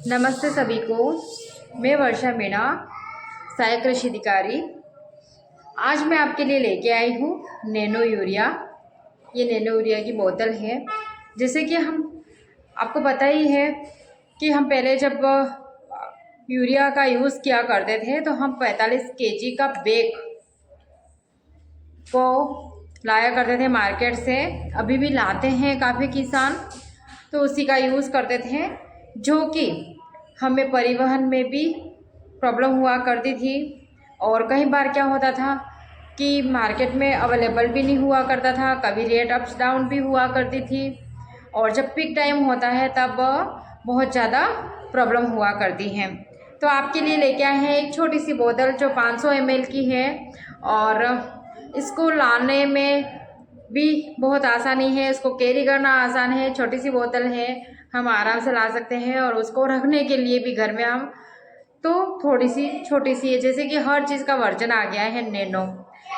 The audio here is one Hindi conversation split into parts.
नमस्ते सभी को। मैं वर्षा मीणा, सहायक कृषि अधिकारी। आज मैं आपके लिए लेके आई हूँ नैनो यूरिया। ये नैनो यूरिया की बोतल है। जैसे कि हम आपको पता ही है कि हम पहले जब यूरिया का यूज़ किया करते थे तो हम 45 केजी का बैग को लाया करते थे मार्केट से। अभी भी लाते हैं काफ़ी किसान, तो उसी का यूज़ करते थे, जो कि हमें परिवहन में भी प्रॉब्लम हुआ करती थी। और कई बार क्या होता था कि मार्केट में अवेलेबल भी नहीं हुआ करता था, कभी रेट अप्स डाउन भी हुआ करती थी। और जब पीक टाइम होता है तब बहुत ज़्यादा प्रॉब्लम हुआ करती हैं। तो आपके लिए लेके आए हैं एक छोटी सी बोतल जो 500 ml की है, और इसको लाने में भी बहुत आसानी है, इसको कैरी करना आसान है। छोटी सी बोतल है, हम आराम से ला सकते हैं। और उसको रखने के लिए भी घर में हम तो थोड़ी सी छोटी सी है। जैसे कि हर चीज़ का वर्जन आ गया है नैनो,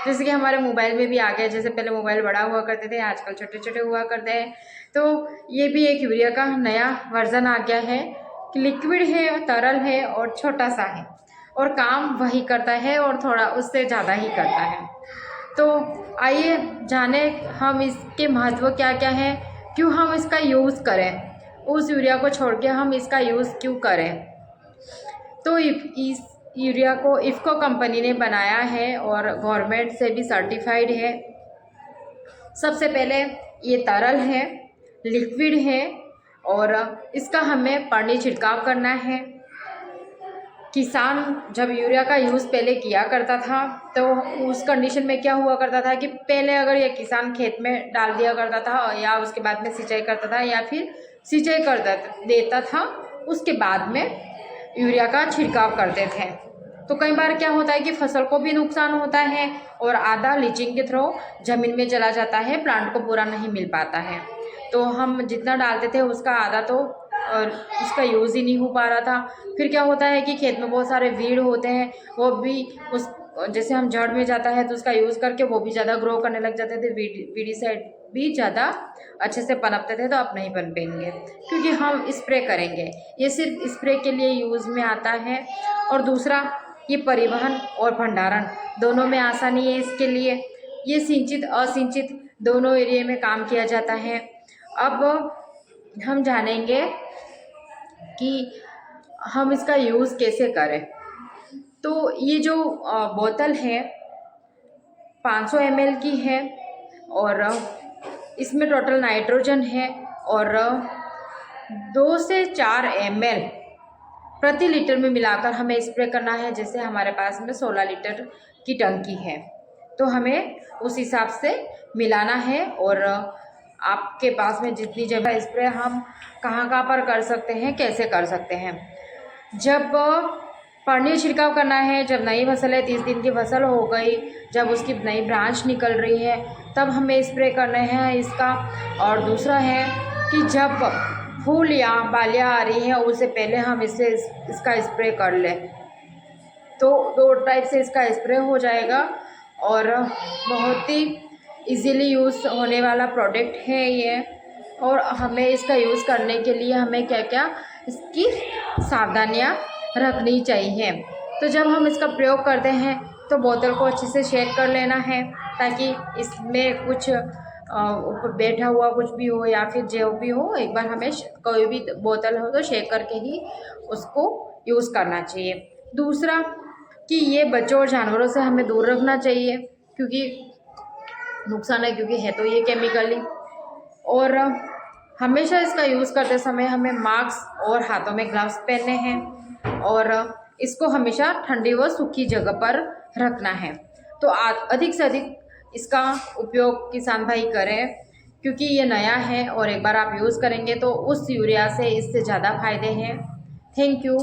जैसे कि हमारे मोबाइल में भी आ गया। जैसे पहले मोबाइल बड़ा हुआ करते थे, आजकल छोटे छोटे हुआ करते हैं। तो ये भी एक यूरिया का नया वर्जन आ गया है कि लिक्विड है, तरल है और छोटा सा है, और काम वही करता है और थोड़ा उससे ज़्यादा ही करता है। तो आइए जाने हम इसके महत्व क्या क्या है, क्यों हम इसका यूज़ करें, उस यूरिया को छोड़ के हम इसका यूज़ क्यों करें। तो इस यूरिया को इफ़को कंपनी ने बनाया है और गवर्नमेंट से भी सर्टिफाइड है। सबसे पहले ये तरल है, लिक्विड है, और इसका हमें पानी छिड़काव करना है। किसान जब यूरिया का यूज़ पहले किया करता था तो उस कंडीशन में क्या हुआ करता था कि पहले अगर ये किसान खेत में डाल दिया करता था, या उसके बाद में सिंचाई करता था, या फिर सिंचाई कर देता था, उसके बाद में यूरिया का छिड़काव करते थे। तो कई बार क्या होता है कि फसल को भी नुकसान होता है और आधा लीचिंग के थ्रू ज़मीन में चला जाता है, प्लांट को पूरा नहीं मिल पाता है। तो हम जितना डालते थे उसका आधा तो और उसका यूज़ ही नहीं हो पा रहा था। फिर क्या होता है कि खेत में बहुत सारे वीड होते हैं, वो भी उस जैसे हम जड़ में जाता है तो उसका यूज़ करके वो भी ज़्यादा ग्रो करने लग जाते थे, वीडिसाइड भी ज़्यादा अच्छे से पनपते थे। तो अब नहीं पनपेंगे क्योंकि हम स्प्रे करेंगे। ये सिर्फ स्प्रे के लिए यूज़ में आता है। और दूसरा, ये परिवहन और भंडारण दोनों में आसानी है इसके लिए। ये सिंचित असिंचित दोनों एरिया में काम किया जाता है। अब हम जानेंगे कि हम इसका यूज़ कैसे करें। तो ये जो बोतल है 500 ml की है, और इसमें टोटल नाइट्रोजन है, और 2 से 4 ml प्रति लीटर में मिलाकर हमें स्प्रे करना है। जैसे हमारे पास में 16 लीटर की टंकी है तो हमें उस हिसाब से मिलाना है। और आपके पास में जितनी जगह स्प्रे हम कहाँ कहाँ पर कर सकते हैं, कैसे कर सकते हैं। जब पानी छिड़काव करना है, जब नई फसल है, 30 दिन की फसल हो गई, जब उसकी नई ब्रांच निकल रही है, तब हमें स्प्रे करना है इसका। और दूसरा है कि जब फूल या बालियाँ आ रही हैं उससे पहले हम इसका स्प्रे कर लें, तो 2 टाइप से इसका स्प्रे हो जाएगा। और बहुत ही इजीली यूज़ होने वाला प्रोडक्ट है ये। और हमें इसका यूज़ करने के लिए हमें क्या क्या इसकी सावधानियाँ रखनी चाहिए। तो जब हम इसका प्रयोग करते हैं तो बोतल को अच्छे से शेक कर लेना है, ताकि इसमें कुछ ऊपर बैठा हुआ कुछ भी हो या फिर जो भी हो, एक बार हमें कोई भी बोतल हो तो शेक करके ही उसको यूज़ करना चाहिए। दूसरा कि ये बच्चों और जानवरों से हमें दूर रखना चाहिए, क्योंकि नुकसान है, क्योंकि है तो ये केमिकली। और हमेशा इसका यूज़ करते समय हमें मास्क और हाथों में ग्लव्स पहनने हैं, और इसको हमेशा ठंडी व सूखी जगह पर रखना है। तो अधिक से अधिक इसका उपयोग किसान भाई करें, क्योंकि ये नया है और एक बार आप यूज़ करेंगे तो उस यूरिया से इससे ज़्यादा फायदे हैं। Thank you.